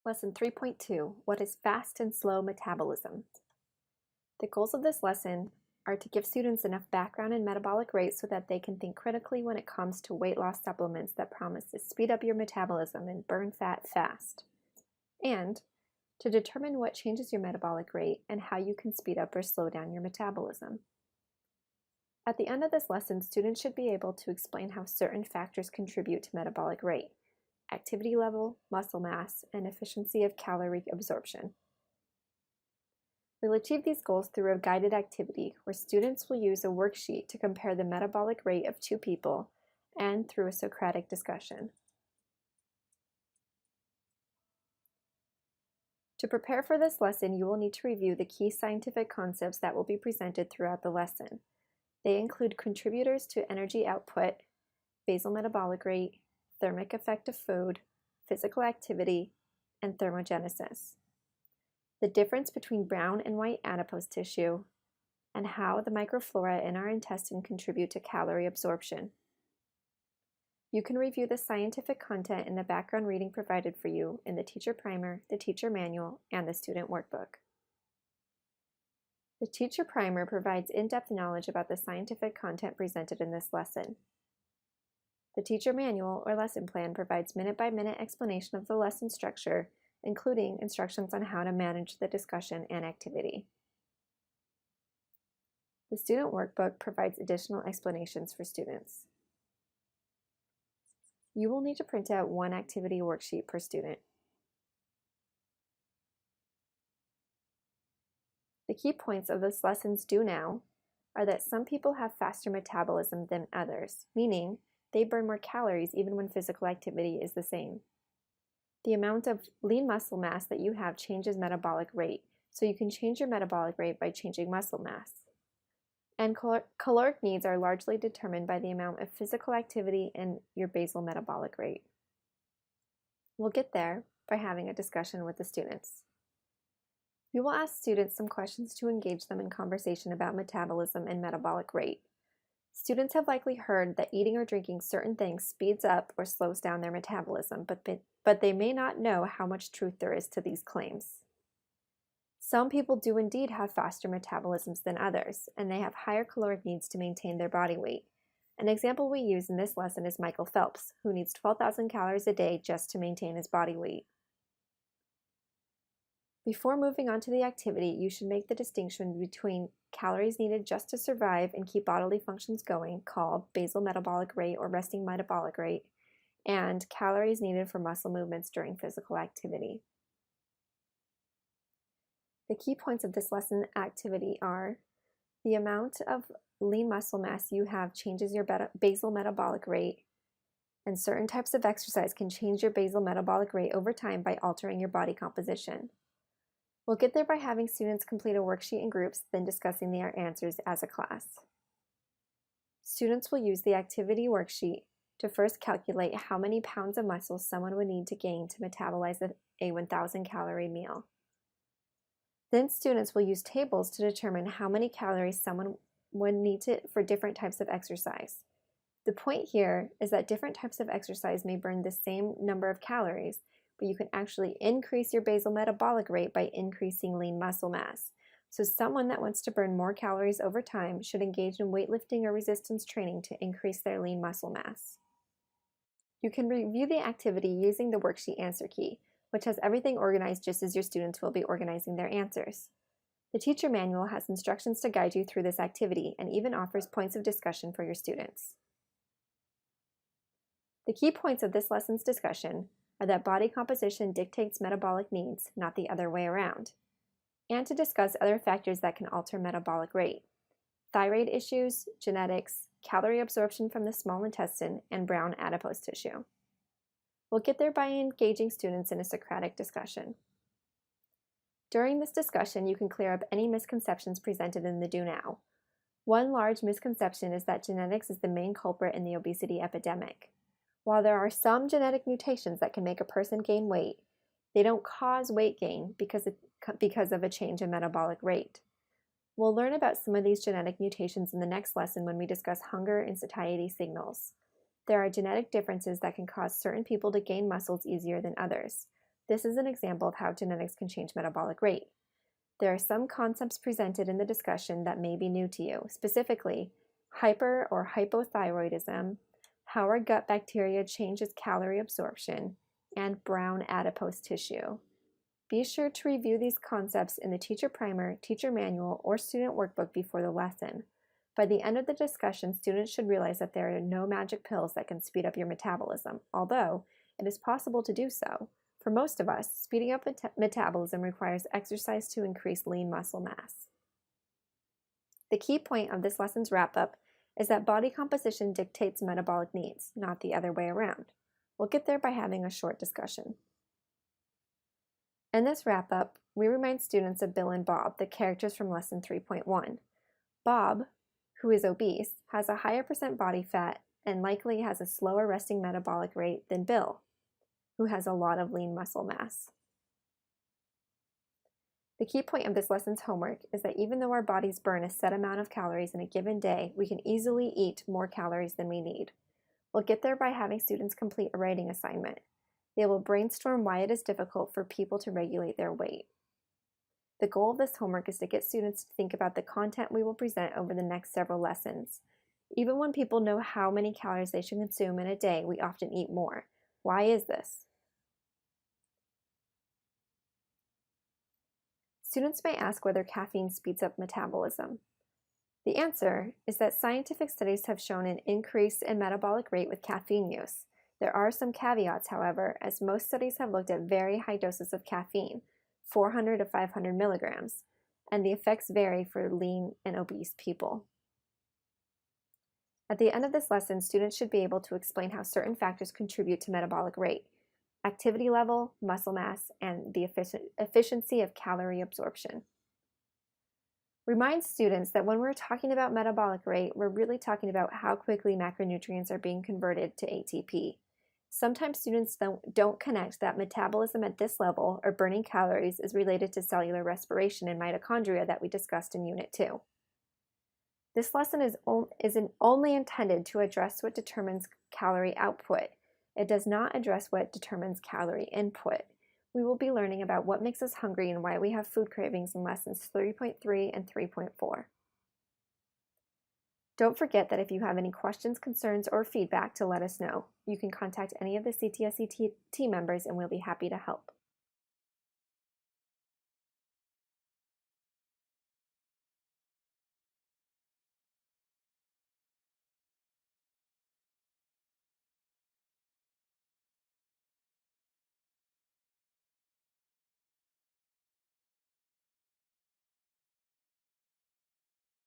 Lesson 3.2, What is Fast and Slow Metabolism? The goals of this lesson are to give students enough background in metabolic rate so that they can think critically when it comes to weight loss supplements that promise to speed up your metabolism and burn fat fast, and to determine what changes your metabolic rate and how you can speed up or slow down your metabolism. At the end of this lesson, students should be able to explain how certain factors contribute to metabolic rate: activity level, muscle mass, and efficiency of calorie absorption. We'll achieve these goals through a guided activity where students will use a worksheet to compare the metabolic rate of two people and through a Socratic discussion. To prepare for this lesson, you will need to review the key scientific concepts that will be presented throughout the lesson. They include contributors to energy output, basal metabolic rate, thermic effect of food, physical activity, and thermogenesis, the difference between brown and white adipose tissue, and how the microflora in our intestine contribute to calorie absorption. You can review the scientific content in the background reading provided for you in the teacher primer, the teacher manual, and the student workbook. The teacher primer provides in-depth knowledge about the scientific content presented in this lesson. The teacher manual or lesson plan provides minute-by-minute explanation of the lesson structure, including instructions on how to manage the discussion and activity. The student workbook provides additional explanations for students. You will need to print out one activity worksheet per student. The key points of this lesson's do now are that some people have faster metabolism than others, meaning they burn more calories even when physical activity is the same. The amount of lean muscle mass that you have changes metabolic rate, so you can change your metabolic rate by changing muscle mass. And caloric needs are largely determined by the amount of physical activity and your basal metabolic rate. We'll get there by having a discussion with the students. We will ask students some questions to engage them in conversation about metabolism and metabolic rate. Students have likely heard that eating or drinking certain things speeds up or slows down their metabolism, but they may not know how much truth there is to these claims. Some people do indeed have faster metabolisms than others, and they have higher caloric needs to maintain their body weight. An example we use in this lesson is Michael Phelps, who needs 12,000 calories a day just to maintain his body weight. Before moving on to the activity, you should make the distinction between calories needed just to survive and keep bodily functions going, called basal metabolic rate or resting metabolic rate, and calories needed for muscle movements during physical activity. The key points of this lesson activity are: the amount of lean muscle mass you have changes your basal metabolic rate, and certain types of exercise can change your basal metabolic rate over time by altering your body composition. We'll get there by having students complete a worksheet in groups, then discussing their answers as a class. Students will use the activity worksheet to first calculate how many pounds of muscle someone would need to gain to metabolize a 1,000 calorie meal. Then students will use tables to determine how many calories someone would need for different types of exercise. The point here is that different types of exercise may burn the same number of calories, but you can actually increase your basal metabolic rate by increasing lean muscle mass. So someone that wants to burn more calories over time should engage in weightlifting or resistance training to increase their lean muscle mass. You can review the activity using the worksheet answer key, which has everything organized just as your students will be organizing their answers. The teacher manual has instructions to guide you through this activity and even offers points of discussion for your students. The key points of this lesson's discussion are that body composition dictates metabolic needs, not the other way around, and to discuss other factors that can alter metabolic rate: thyroid issues, genetics, calorie absorption from the small intestine, and brown adipose tissue. We'll get there by engaging students in a Socratic discussion. During this discussion, you can clear up any misconceptions presented in the do now. One large misconception is that genetics is the main culprit in the obesity epidemic. While there are some genetic mutations that can make a person gain weight, they don't cause weight gain because of a change in metabolic rate. We'll learn about some of these genetic mutations in the next lesson when we discuss hunger and satiety signals. There are genetic differences that can cause certain people to gain muscles easier than others. This is an example of how genetics can change metabolic rate. There are some concepts presented in the discussion that may be new to you, specifically hyper or hypothyroidism, how our gut bacteria changes calorie absorption, and brown adipose tissue. Be sure to review these concepts in the teacher primer, teacher manual, or student workbook before the lesson. By the end of the discussion, students should realize that there are no magic pills that can speed up your metabolism, although it is possible to do so. For most of us, speeding up metabolism requires exercise to increase lean muscle mass. The key point of this lesson's wrap-up is that body composition dictates metabolic needs, not the other way around. We'll get there by having a short discussion. In this wrap-up, we remind students of Bill and Bob, the characters from Lesson 3.1. Bob, who is obese, has a higher percent body fat and likely has a slower resting metabolic rate than Bill, who has a lot of lean muscle mass. The key point of this lesson's homework is that even though our bodies burn a set amount of calories in a given day, we can easily eat more calories than we need. We'll get there by having students complete a writing assignment. They will brainstorm why it is difficult for people to regulate their weight. The goal of this homework is to get students to think about the content we will present over the next several lessons. Even when people know how many calories they should consume in a day, we often eat more. Why is this? Students may ask whether caffeine speeds up metabolism. The answer is that scientific studies have shown an increase in metabolic rate with caffeine use. There are some caveats, however, as most studies have looked at very high doses of caffeine, 400 to 500 milligrams, and the effects vary for lean and obese people. At the end of this lesson, students should be able to explain how certain factors contribute to metabolic rate: activity level, muscle mass, and the efficiency of calorie absorption. Remind students that when we're talking about metabolic rate, we're really talking about how quickly macronutrients are being converted to ATP. Sometimes students don't connect that metabolism at this level, or burning calories, is related to cellular respiration in mitochondria that we discussed in Unit 2. This lesson is only intended to address what determines calorie output. It does not address what determines calorie input. We will be learning about what makes us hungry and why we have food cravings in lessons 3.3 and 3.4. Don't forget that if you have any questions, concerns, or feedback, to let us know. You can contact any of the CTSE team members and we'll be happy to help.